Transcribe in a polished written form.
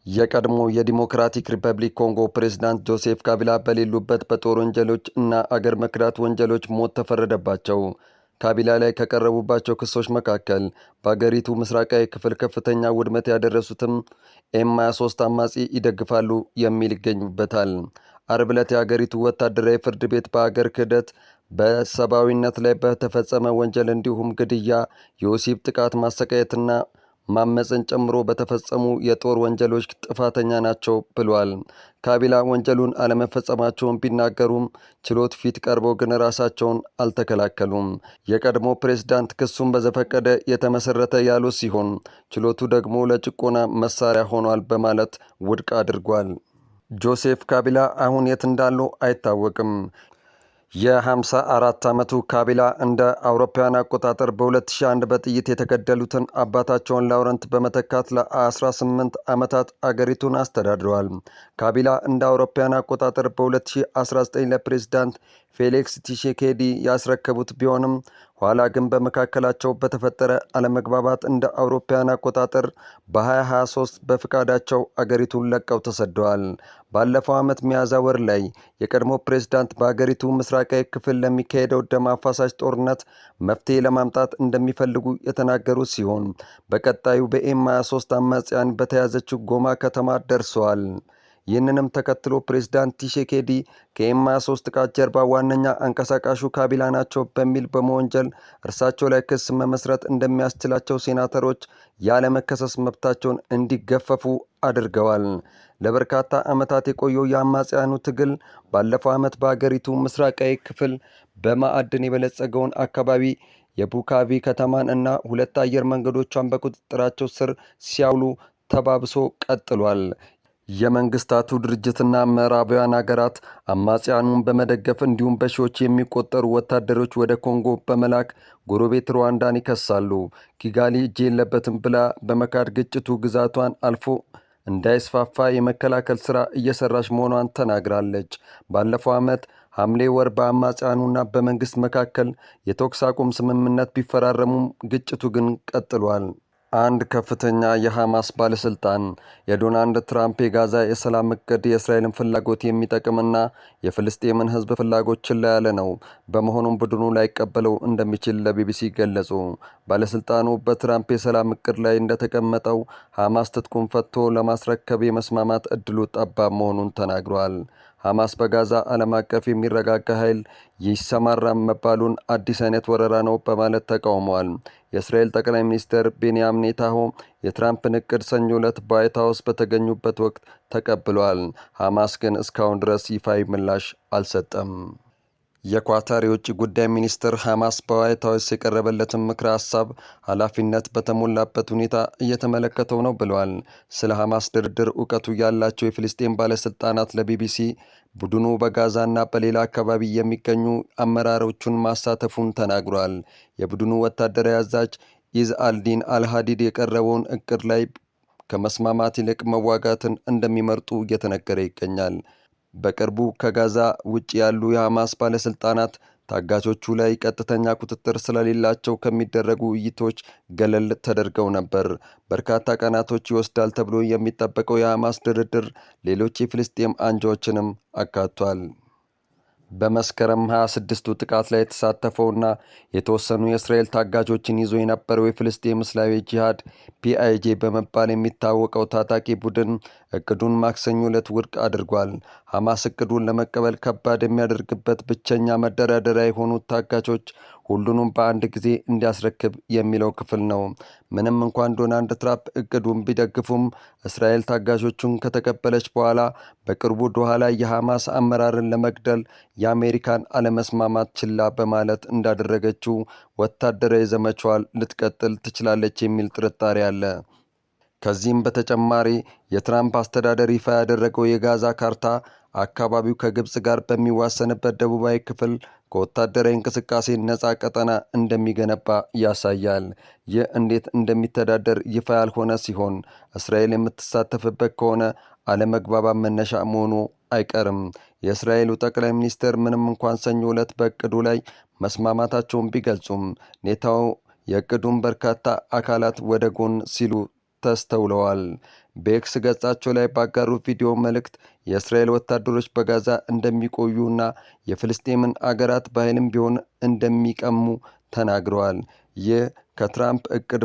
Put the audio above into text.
የቀድሞ የዲሞክራቲክ ሪፐብሊክ ኮንጎ ፕሬዝዳንት ጆሴፍ ካቢላ በሌሉበት በጦር ወንጀሎች እና አገር መክዳት ወንጀሎች ሞት ተፈረደባቸው። ካቢላ ላይ ከቀረቡባቸው ክሶች መካከል በአገሪቱ ምስራቃዊ ክፍል ከፍተኛ ውድመት ያደረሱትም ኤም23 አማጺ ይደግፋሉ የሚል ይገኙበታል። አርብ ዕለት የአገሪቱ ወታደራዊ ፍርድ ቤት በአገር ክህደት፣ በሰብአዊነት ላይ በተፈጸመ ወንጀል እንዲሁም ግድያ፣ የወሲብ ጥቃት፣ ማሰቃየትና ማመፅን ጨምሮ በተፈጸሙ የጦር ወንጀሎች ጥፋተኛ ናቸው ብሏል። ካቢላ ወንጀሉን አለመፈጸማቸውን ቢናገሩም ችሎት ፊት ቀርበው ግን ራሳቸውን አልተከላከሉም። የቀድሞ ፕሬዝዳንት ክሱን በዘፈቀደ የተመሰረተ ያሉ ሲሆን ችሎቱ ደግሞ ለጭቆና መሳሪያ ሆኗል በማለት ውድቅ አድርጓል። ጆሴፍ ካቢላ አሁን የት እንዳሉ አይታወቅም። የ54 ዓመቱ ካቢላ እንደ አውሮፓውያን አቆጣጠር በ2001 በጥይት የተገደሉትን አባታቸውን ላውረንት በመተካት ለ18 ዓመታት አገሪቱን አስተዳድረዋል። ካቢላ እንደ አውሮፓውያን አቆጣጠር በ2019 ለፕሬዝዳንት ፌሊክስ ቲሼኬዲ ያስረከቡት ቢሆንም ኋላ ግን በመካከላቸው በተፈጠረ አለመግባባት እንደ አውሮፓውያን አቆጣጠር በ2023 በፍቃዳቸው አገሪቱን ለቀው ተሰደዋል። ባለፈው ዓመት ሚያዝያ ወር ላይ የቀድሞ ፕሬዝዳንት በአገሪቱ ምስራቃዊ ክፍል ለሚካሄደው ደም አፋሳሽ ጦርነት መፍትሄ ለማምጣት እንደሚፈልጉ የተናገሩ ሲሆን በቀጣዩ በኤም23 አማጽያን በተያዘችው ጎማ ከተማ ደርሰዋል። ይህንንም ተከትሎ ፕሬዝዳንት ቲሼኬዲ ከኤም23 ጥቃት ጀርባ ዋነኛ አንቀሳቃሹ ካቢላ ናቸው በሚል በመወንጀል እርሳቸው ላይ ክስ መመስረት እንደሚያስችላቸው ሴናተሮች ያለመከሰስ መብታቸውን እንዲገፈፉ አድርገዋል። ለበርካታ ዓመታት የቆየው የአማጽያኑ ትግል ባለፈው ዓመት በአገሪቱ ምስራቃዊ ክፍል በማዕድን የበለጸገውን አካባቢ የቡካቪ ከተማን እና 2 አየር መንገዶቿን በቁጥጥራቸው ስር ሲያውሉ ተባብሶ ቀጥሏል። የመንግስታቱ ድርጅትና ምዕራባውያን ሀገራት አማጽያኑን በመደገፍ እንዲሁም በሺዎች የሚቆጠሩ ወታደሮች ወደ ኮንጎ በመላክ ጎረቤት ሩዋንዳን ይከሳሉ። ኪጋሊ እጅ የለበትም ብላ በመካድ ግጭቱ ግዛቷን አልፎ እንዳይስፋፋ የመከላከል ሥራ እየሰራች መሆኗን ተናግራለች። ባለፈው ዓመት ሐምሌ ወር በአማጽያኑና በመንግስት መካከል የተኩስ አቁም ስምምነት ቢፈራረሙም ግጭቱ ግን ቀጥሏል። አንድ ከፍተኛ የሐማስ ባለስልጣን የዶናልድ ትራምፕ የጋዛ የሰላም እቅድ የእስራኤልን ፍላጎት የሚጠቅምና የፍልስጤምን ሕዝብ ፍላጎት ችላ ያለ ነው፣ በመሆኑም ቡድኑ ላይቀበለው እንደሚችል ለቢቢሲ ገለጹ። ባለስልጣኑ በትራምፕ የሰላም እቅድ ላይ እንደተቀመጠው ሐማስ ትጥቁን ፈትቶ ለማስረከብ የመስማማት እድሉ ጠባብ መሆኑን ተናግሯል። ሐማስ በጋዛ ዓለም አቀፍ የሚረጋጋ ኃይል ይሰማራ መባሉን አዲስ አይነት ወረራ ነው በማለት ተቃውሟል። የእስራኤል ጠቅላይ ሚኒስትር ቤንያሚን ኔታንያሁ የትራምፕን እቅድ ሰኞ ዕለት በዋይት ሃውስ በተገኙበት ወቅት ተቀብሏል። ሐማስ ግን እስካሁን ድረስ ይፋዊ ምላሽ አልሰጠም። የኳታር የውጭ ጉዳይ ሚኒስትር ሐማስ በዋይት ሃውስ የቀረበለትን ምክረ ሀሳብ ኃላፊነት በተሞላበት ሁኔታ እየተመለከተው ነው ብለዋል። ስለ ሐማስ ድርድር እውቀቱ ያላቸው የፍልስጤም ባለስልጣናት ለቢቢሲ ቡድኑ በጋዛና በሌላ አካባቢ የሚገኙ አመራሮቹን ማሳተፉን ተናግሯል። የቡድኑ ወታደራዊ አዛዥ ኢዝ አልዲን አልሃዲድ የቀረበውን እቅድ ላይ ከመስማማት ይልቅ መዋጋትን እንደሚመርጡ እየተነገረ ይገኛል። በቅርቡ ከጋዛ ውጭ ያሉ የሐማስ ባለስልጣናት ታጋቾቹ ላይ ቀጥተኛ ቁጥጥር ስለሌላቸው ከሚደረጉ ውይይቶች ገለል ተደርገው ነበር። በርካታ ቀናቶች ይወስዳል ተብሎ የሚጠበቀው የሐማስ ድርድር ሌሎች የፍልስጤም አንጃዎችንም አካቷል። በመስከረም 26ቱ ጥቃት ላይ የተሳተፈውና የተወሰኑ የእስራኤል ታጋቾችን ይዞ የነበረው የፍልስጤም እስላማዊ ጂሃድ ፒአይጄ በመባል የሚታወቀው ታጣቂ ቡድን እቅዱን ማክሰኞ ዕለት ውድቅ አድርጓል። ሐማስ እቅዱን ለመቀበል ከባድ የሚያደርግበት ብቸኛ መደራደሪያ የሆኑት ታጋቾች ሁሉንም በአንድ ጊዜ እንዲያስረክብ የሚለው ክፍል ነው። ምንም እንኳን ዶናልድ ትራምፕ እቅዱን ቢደግፉም እስራኤል ታጋቾቹን ከተቀበለች በኋላ በቅርቡ ዶሃ ላይ የሐማስ አመራርን ለመግደል የአሜሪካን አለመስማማት ችላ በማለት እንዳደረገችው ወታደራዊ ዘመቻዋን ልትቀጥል ትችላለች የሚል ጥርጣሬ አለ። ከዚህም በተጨማሪ የትራምፕ አስተዳደር ይፋ ያደረገው የጋዛ ካርታ አካባቢው ከግብጽ ጋር በሚዋሰንበት ደቡባዊ ክፍል ከወታደራዊ እንቅስቃሴ ነፃ ቀጠና እንደሚገነባ ያሳያል። ይህ እንዴት እንደሚተዳደር ይፋ ያልሆነ ሲሆን እስራኤል የምትሳተፍበት ከሆነ አለመግባባት መነሻ መሆኑ አይቀርም። የእስራኤሉ ጠቅላይ ሚኒስትር ምንም እንኳን ሰኞ ዕለት በእቅዱ ላይ መስማማታቸውን ቢገልጹም ኔታንያሁ የእቅዱን በርካታ አካላት ወደ ጎን ሲሉ ተስተውለዋል። በኤክስ ገጻቸው ላይ ባጋሩት ቪዲዮ መልእክት የእስራኤል ወታደሮች በጋዛ እንደሚቆዩና የፍልስጤምን አገራት በኃይልም ቢሆን እንደሚቀሙ ተናግረዋል። ይህ ከትራምፕ እቅድ